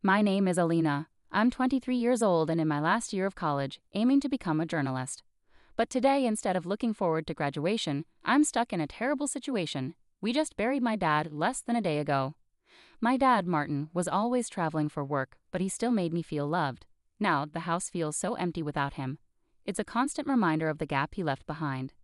My name is Elena. I'm 23 years old and in my last year of college, aiming to become a journalist. But today, instead of looking forward to graduation, I'm stuck in a terrible situation. We just buried my dad less than a day ago. My dad, Martin, was always traveling for work, but he still made me feel loved. Now, the house feels so empty without him. It's a constant reminder of the gap he left behind.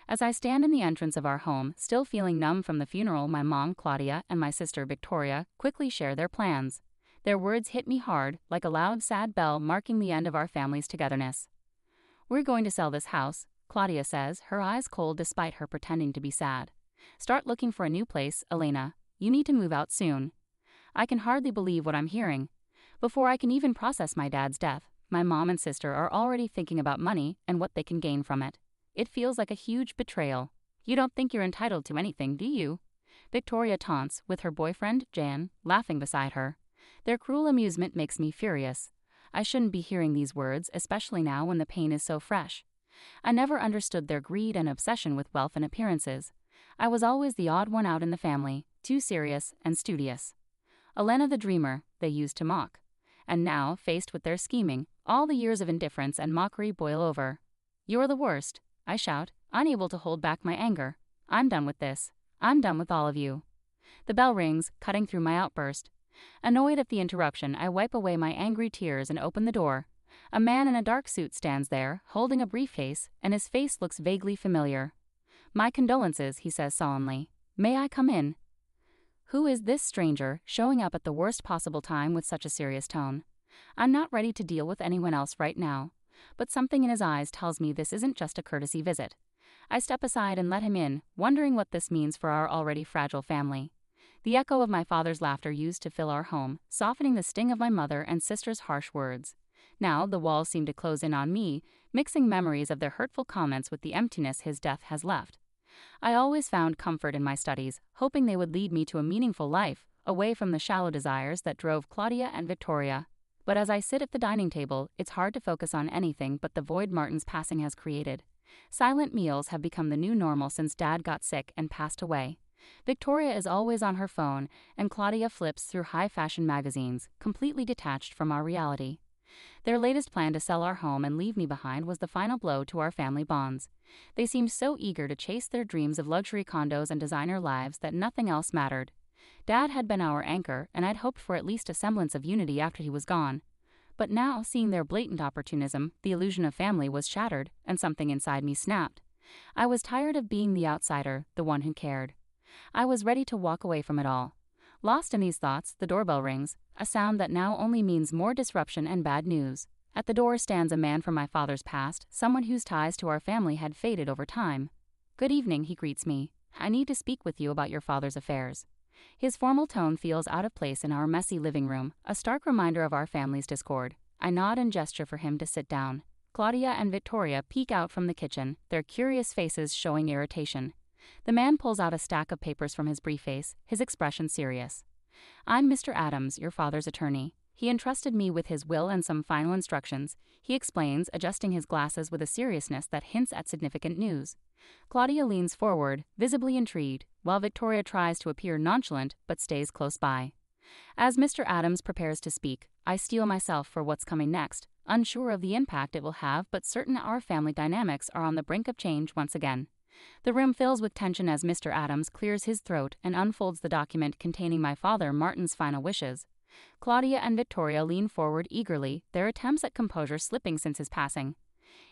As I stand in the entrance of our home, still feeling numb from the funeral, my mom, Claudia, and my sister, Victoria, quickly share their plans. Their words hit me hard, like a loud, sad bell marking the end of our family's togetherness. "We're going to sell this house," Claudia says, her eyes cold despite her pretending to be sad. "Start looking for a new place, Elena. You need to move out soon." I can hardly believe what I'm hearing. Before I can even process my dad's death, my mom and sister are already thinking about money and what they can gain from it. It feels like a huge betrayal. "You don't think you're entitled to anything, do you?" Victoria taunts, with her boyfriend, Jan, laughing beside her. Their cruel amusement makes me furious. I shouldn't be hearing these words, especially now when the pain is so fresh. I never understood their greed and obsession with wealth and appearances. I was always the odd one out in the family, too serious and studious. Elena the dreamer, they used to mock. And now, faced with their scheming, all the years of indifference and mockery boil over. "You're the worst," I shout, unable to hold back my anger. "I'm done with this. I'm done with all of you." The bell rings, cutting through my outburst. Annoyed at the interruption, I wipe away my angry tears and open the door. A man in a dark suit stands there, holding a briefcase, and his face looks vaguely familiar. "My condolences," he says solemnly. "May I come in?" Who is this stranger, showing up at the worst possible time with such a serious tone? I'm not ready to deal with anyone else right now, but something in his eyes tells me this isn't just a courtesy visit. I step aside and let him in, wondering what this means for our already fragile family. The echo of my father's laughter used to fill our home, softening the sting of my mother and sister's harsh words. Now the walls seem to close in on me, mixing memories of their hurtful comments with the emptiness his death has left. I always found comfort in my studies, hoping they would lead me to a meaningful life, away from the shallow desires that drove Claudia and Victoria. But as I sit at the dining table, it's hard to focus on anything but the void Martin's passing has created. Silent meals have become the new normal since Dad got sick and passed away. Victoria is always on her phone, and Claudia flips through high-fashion magazines, completely detached from our reality. Their latest plan to sell our home and leave me behind was the final blow to our family bonds. They seemed so eager to chase their dreams of luxury condos and designer lives that nothing else mattered. Dad had been our anchor, and I'd hoped for at least a semblance of unity after he was gone. But now, seeing their blatant opportunism, the illusion of family was shattered, and something inside me snapped. I was tired of being the outsider, the one who cared. I was ready to walk away from it all. Lost in these thoughts, the doorbell rings, a sound that now only means more disruption and bad news. At the door stands a man from my father's past, someone whose ties to our family had faded over time. "Good evening," he greets me. "I need to speak with you about your father's affairs." His formal tone feels out of place in our messy living room, a stark reminder of our family's discord. I nod and gesture for him to sit down. Claudia and Victoria peek out from the kitchen, their curious faces showing irritation. The man pulls out a stack of papers from his briefcase, his expression serious. "I'm Mr. Adams, your father's attorney. He entrusted me with his will and some final instructions," he explains, adjusting his glasses with a seriousness that hints at significant news. Claudia leans forward, visibly intrigued, while Victoria tries to appear nonchalant but stays close by. As Mr. Adams prepares to speak, I steel myself for what's coming next, unsure of the impact it will have but certain our family dynamics are on the brink of change once again. The room fills with tension as Mr. Adams clears his throat and unfolds the document containing my father Martin's final wishes. Claudia and Victoria lean forward eagerly, their attempts at composure slipping since his passing.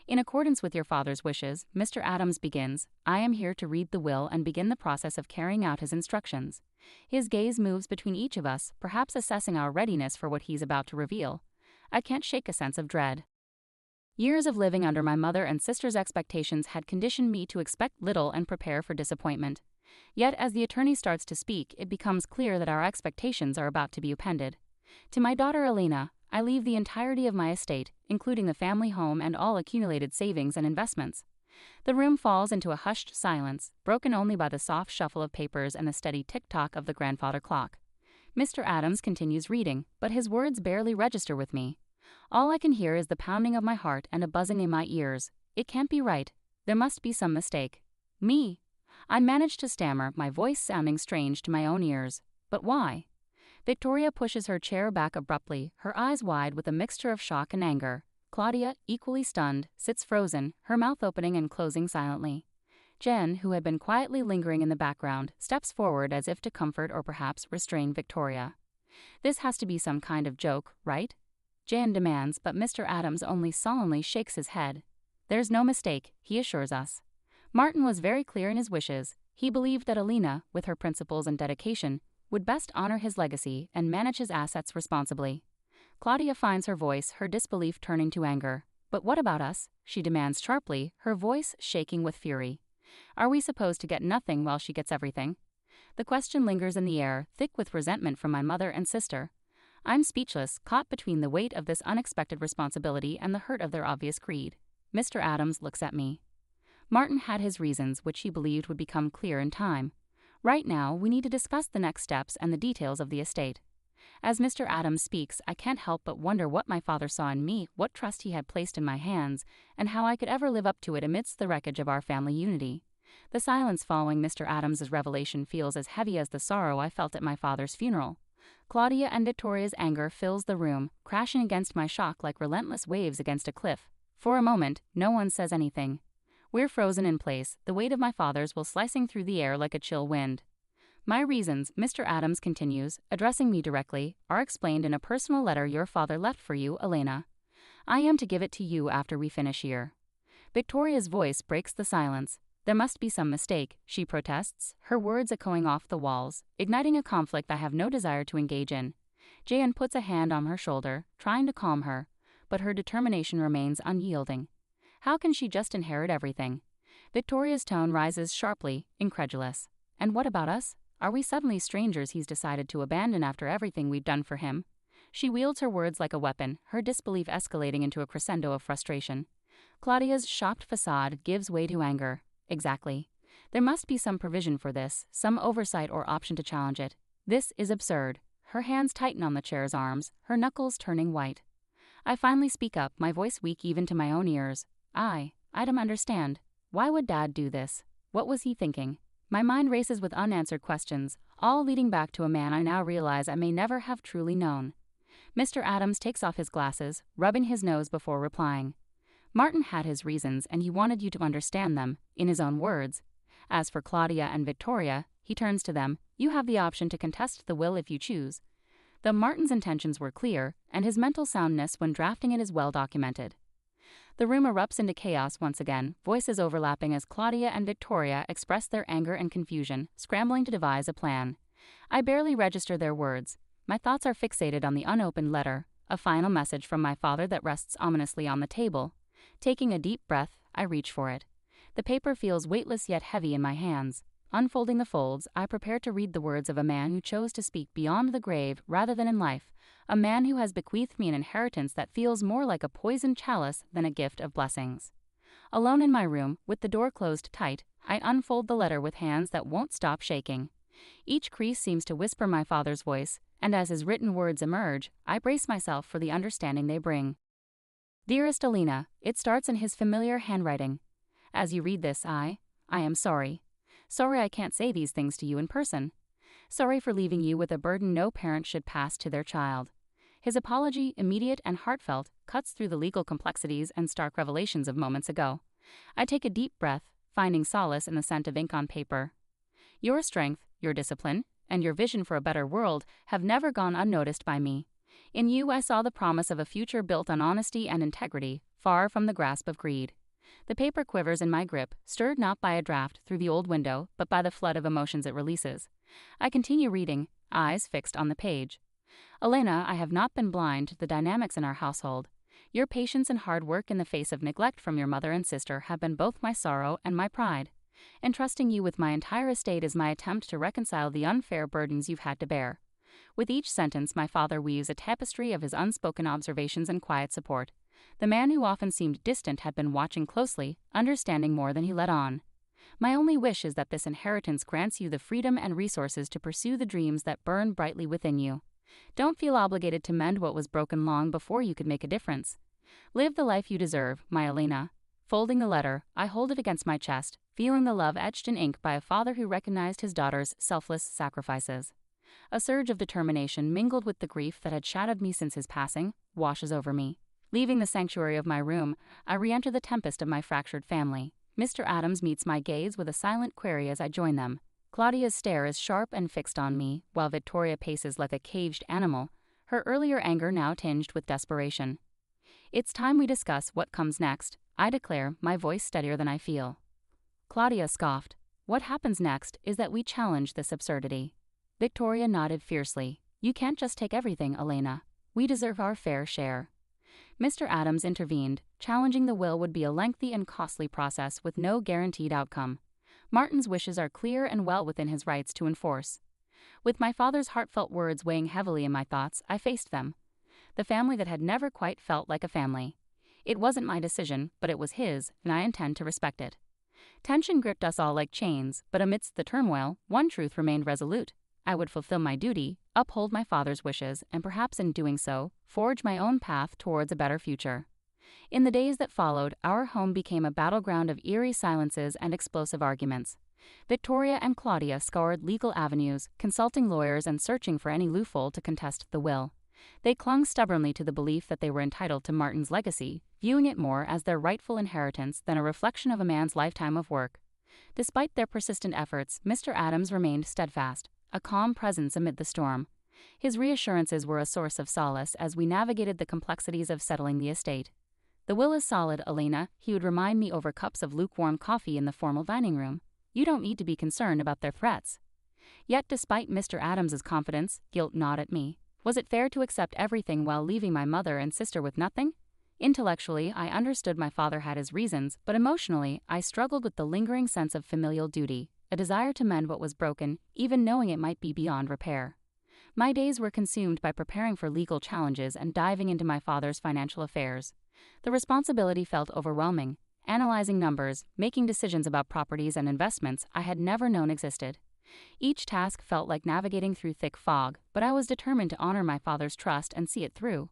"In accordance with your father's wishes," Mr. Adams begins, "I am here to read the will and begin the process of carrying out his instructions." His gaze moves between each of us, perhaps assessing our readiness for what he's about to reveal. I can't shake a sense of dread. Years of living under my mother and sister's expectations had conditioned me to expect little and prepare for disappointment. Yet as the attorney starts to speak, it becomes clear that our expectations are about to be upended. To my daughter Elena, I leave the entirety of my estate, including the family home and all accumulated savings and investments. The room falls into a hushed silence, broken only by the soft shuffle of papers and the steady tick-tock of the grandfather clock. Mr. Adams continues reading, but his words barely register with me. All I can hear is the pounding of my heart and a buzzing in my ears. It can't be right. There must be some mistake. Me. I manage to stammer, my voice sounding strange to my own ears. But why? Victoria pushes her chair back abruptly, her eyes wide with a mixture of shock and anger. Claudia, equally stunned, sits frozen, her mouth opening and closing silently. Jen, who had been quietly lingering in the background, steps forward as if to comfort or perhaps restrain Victoria. "This has to be some kind of joke, right?" Jen demands, but Mr. Adams only sullenly shakes his head. "There's no mistake," he assures us. Martin was very clear in his wishes. He believed that Elena, with her principles and dedication, would best honor his legacy and manage his assets responsibly. Claudia finds her voice, her disbelief turning to anger. "But what about us?" she demands sharply, her voice shaking with fury. "Are we supposed to get nothing while she gets everything?" The question lingers in the air, thick with resentment from my mother and sister. I'm speechless, caught between the weight of this unexpected responsibility and the hurt of their obvious greed. Mr. Adams looks at me. Martin had his reasons, which he believed would become clear in time. Right now, we need to discuss the next steps and the details of the estate. As Mr. Adams speaks, I can't help but wonder what my father saw in me, what trust he had placed in my hands, and how I could ever live up to it amidst the wreckage of our family unity. The silence following Mr. Adams's revelation feels as heavy as the sorrow I felt at my father's funeral. Claudia and Victoria's anger fills the room, crashing against my shock like relentless waves against a cliff. For a moment, no one says anything. We're frozen in place, the weight of my father's will slicing through the air like a chill wind. "My reasons," Mr. Adams continues, addressing me directly, "are explained in a personal letter your father left for you, Elena. I am to give it to you after we finish here." Victoria's voice breaks the silence. "There must be some mistake," she protests, her words echoing off the walls, igniting a conflict I have no desire to engage in. Jan puts a hand on her shoulder, trying to calm her, but her determination remains unyielding. How can she just inherit everything? Victoria's tone rises sharply, incredulous. "And what about us? Are we suddenly strangers he's decided to abandon after everything we've done for him?" She wields her words like a weapon, her disbelief escalating into a crescendo of frustration. Claudia's shocked facade gives way to anger. "Exactly. There must be some provision for this, some oversight or option to challenge it. This is absurd." Her hands tighten on the chair's arms, her knuckles turning white. I finally speak up, my voice weak even to my own ears. I don't understand. Why would Dad do this? What was he thinking?" My mind races with unanswered questions, all leading back to a man I now realize I may never have truly known. Mr. Adams takes off his glasses, rubbing his nose before replying. "Martin had his reasons, and he wanted you to understand them, in his own words. As for Claudia and Victoria," he turns to them, "you have the option to contest the will if you choose." Though Martin's intentions were clear, and his mental soundness when drafting it is well documented. The room erupts into chaos once again, voices overlapping as Claudia and Victoria express their anger and confusion, scrambling to devise a plan. I barely register their words. My thoughts are fixated on the unopened letter, a final message from my father that rests ominously on the table. Taking a deep breath, I reach for it. The paper feels weightless yet heavy in my hands. Unfolding the folds, I prepare to read the words of a man who chose to speak beyond the grave rather than in life, a man who has bequeathed me an inheritance that feels more like a poisoned chalice than a gift of blessings. Alone in my room, with the door closed tight, I unfold the letter with hands that won't stop shaking. Each crease seems to whisper my father's voice, and as his written words emerge, I brace myself for the understanding they bring. "Dearest Elena," it starts in his familiar handwriting. "As you read this, I am sorry. Sorry I can't say these things to you in person. Sorry for leaving you with a burden no parent should pass to their child." His apology, immediate and heartfelt, cuts through the legal complexities and stark revelations of moments ago. I take a deep breath, finding solace in the scent of ink on paper. "Your strength, your discipline, and your vision for a better world have never gone unnoticed by me. In you I saw the promise of a future built on honesty and integrity, far from the grasp of greed." The paper quivers in my grip, stirred not by a draft through the old window, but by the flood of emotions it releases. I continue reading, eyes fixed on the page. "Elena, I have not been blind to the dynamics in our household. Your patience and hard work in the face of neglect from your mother and sister have been both my sorrow and my pride. Entrusting you with my entire estate is my attempt to reconcile the unfair burdens you've had to bear." With each sentence, my father weaves a tapestry of his unspoken observations and quiet support. The man who often seemed distant had been watching closely, understanding more than he let on. "My only wish is that this inheritance grants you the freedom and resources to pursue the dreams that burn brightly within you. Don't feel obligated to mend what was broken long before you could make a difference. Live the life you deserve, my Elena." Folding the letter, I hold it against my chest, feeling the love etched in ink by a father who recognized his daughter's selfless sacrifices. A surge of determination mingled with the grief that had shadowed me since his passing washes over me. Leaving the sanctuary of my room, I re-enter the tempest of my fractured family. Mr. Adams meets my gaze with a silent query as I join them. Claudia's stare is sharp and fixed on me, while Victoria paces like a caged animal, her earlier anger now tinged with desperation. "It's time we discuss what comes next," I declare, my voice steadier than I feel. Claudia scoffed. "What happens next is that we challenge this absurdity." Victoria nodded fiercely. "You can't just take everything, Elena. We deserve our fair share." Mr. Adams intervened. Challenging the will would be a lengthy and costly process with no guaranteed outcome. Martin's wishes are clear and well within his rights to enforce. With my father's heartfelt words weighing heavily in my thoughts, I faced them. The family that had never quite felt like a family. It wasn't my decision, but it was his, and I intend to respect it. Tension gripped us all like chains, but amidst the turmoil, one truth remained resolute. I would fulfill my duty, uphold my father's wishes, and perhaps in doing so, forge my own path towards a better future. In the days that followed, our home became a battleground of eerie silences and explosive arguments. Victoria and Claudia scoured legal avenues, consulting lawyers and searching for any loophole to contest the will. They clung stubbornly to the belief that they were entitled to Martin's legacy, viewing it more as their rightful inheritance than a reflection of a man's lifetime of work. Despite their persistent efforts, Mr. Adams remained steadfast, a calm presence amid the storm. His reassurances were a source of solace as we navigated the complexities of settling the estate. "The will is solid, Elena," he would remind me over cups of lukewarm coffee in the formal dining room. "You don't need to be concerned about their threats." Yet despite Mr. Adams's confidence, guilt gnawed at me. Was it fair to accept everything while leaving my mother and sister with nothing? Intellectually, I understood my father had his reasons, but emotionally, I struggled with the lingering sense of familial duty, a desire to mend what was broken, even knowing it might be beyond repair. My days were consumed by preparing for legal challenges and diving into my father's financial affairs. The responsibility felt overwhelming, analyzing numbers, making decisions about properties and investments I had never known existed. Each task felt like navigating through thick fog, but I was determined to honor my father's trust and see it through.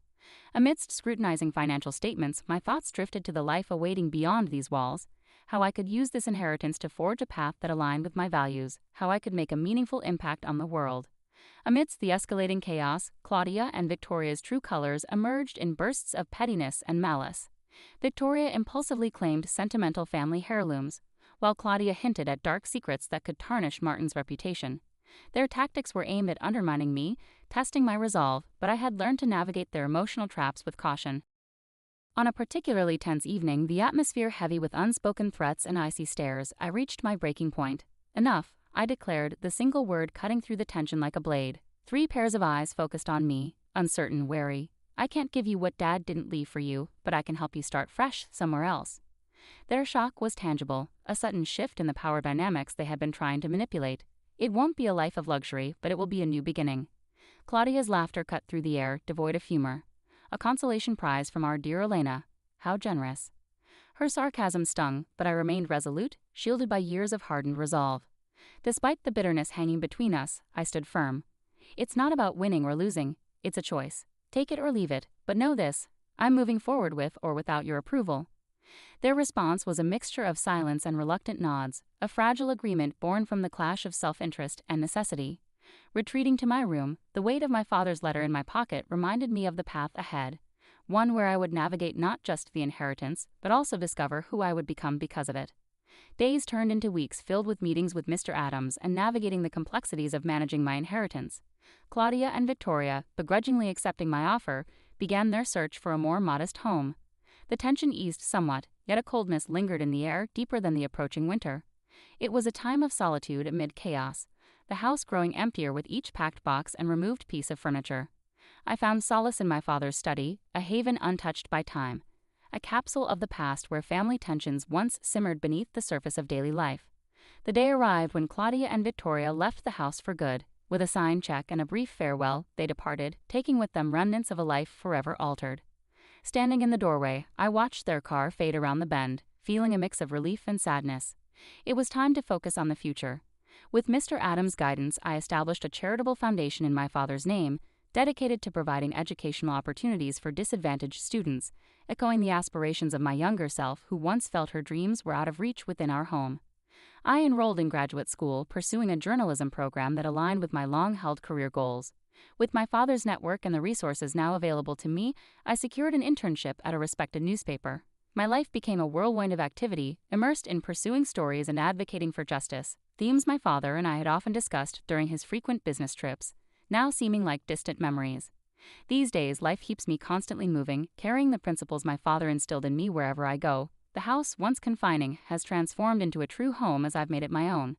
Amidst scrutinizing financial statements, my thoughts drifted to the life awaiting beyond these walls, how I could use this inheritance to forge a path that aligned with my values, how I could make a meaningful impact on the world. Amidst the escalating chaos, Claudia and Victoria's true colors emerged in bursts of pettiness and malice. Victoria impulsively claimed sentimental family heirlooms, while Claudia hinted at dark secrets that could tarnish Martin's reputation. Their tactics were aimed at undermining me, testing my resolve, but I had learned to navigate their emotional traps with caution. On a particularly tense evening, the atmosphere heavy with unspoken threats and icy stares, I reached my breaking point. "Enough," I declared, the single word cutting through the tension like a blade. 3 pairs of eyes focused on me, uncertain, wary. "I can't give you what Dad didn't leave for you, but I can help you start fresh somewhere else." Their shock was tangible, a sudden shift in the power dynamics they had been trying to manipulate. "It won't be a life of luxury, but it will be a new beginning." Claudia's laughter cut through the air, devoid of humor. "A consolation prize from our dear Elena. How generous." Her sarcasm stung, but I remained resolute, shielded by years of hardened resolve. Despite the bitterness hanging between us, I stood firm. "It's not about winning or losing. It's a choice. Take it or leave it, but know this: I'm moving forward with or without your approval." Their response was a mixture of silence and reluctant nods, a fragile agreement born from the clash of self-interest and necessity. Retreating to my room, the weight of my father's letter in my pocket reminded me of the path ahead, one where I would navigate not just the inheritance, but also discover who I would become because of it. Days turned into weeks filled with meetings with Mr. Adams and navigating the complexities of managing my inheritance. Claudia and Victoria, begrudgingly accepting my offer, began their search for a more modest home. The tension eased somewhat, yet a coldness lingered in the air deeper than the approaching winter. It was a time of solitude amid chaos, the house growing emptier with each packed box and removed piece of furniture. I found solace in my father's study, a haven untouched by time, a capsule of the past where family tensions once simmered beneath the surface of daily life. The day arrived when Claudia and Victoria left the house for good. With a signed check and a brief farewell, they departed, taking with them remnants of a life forever altered. Standing in the doorway, I watched their car fade around the bend, feeling a mix of relief and sadness. It was time to focus on the future. With Mr. Adams' guidance, I established a charitable foundation in my father's name, dedicated to providing educational opportunities for disadvantaged students, echoing the aspirations of my younger self who once felt her dreams were out of reach within our home. I enrolled in graduate school, pursuing a journalism program that aligned with my long-held career goals. With my father's network and the resources now available to me, I secured an internship at a respected newspaper. My life became a whirlwind of activity, immersed in pursuing stories and advocating for justice, themes my father and I had often discussed during his frequent business trips, now seeming like distant memories. These days, life keeps me constantly moving, carrying the principles my father instilled in me wherever I go. The house, once confining, has transformed into a true home as I've made it my own.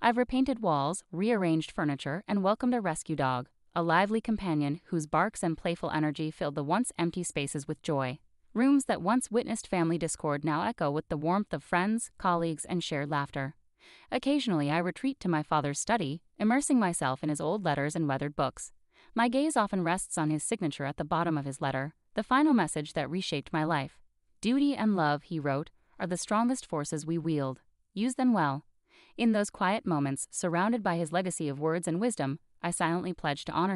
I've repainted walls, rearranged furniture, and welcomed a rescue dog, a lively companion whose barks and playful energy filled the once empty spaces with joy. Rooms that once witnessed family discord now echo with the warmth of friends, colleagues, and shared laughter. Occasionally, I retreat to my father's study, immersing myself in his old letters and weathered books. My gaze often rests on his signature at the bottom of his letter, the final message that reshaped my life. "Duty and love," he wrote, "are the strongest forces we wield. Use them well." In those quiet moments, surrounded by his legacy of words and wisdom, I silently pledge to honor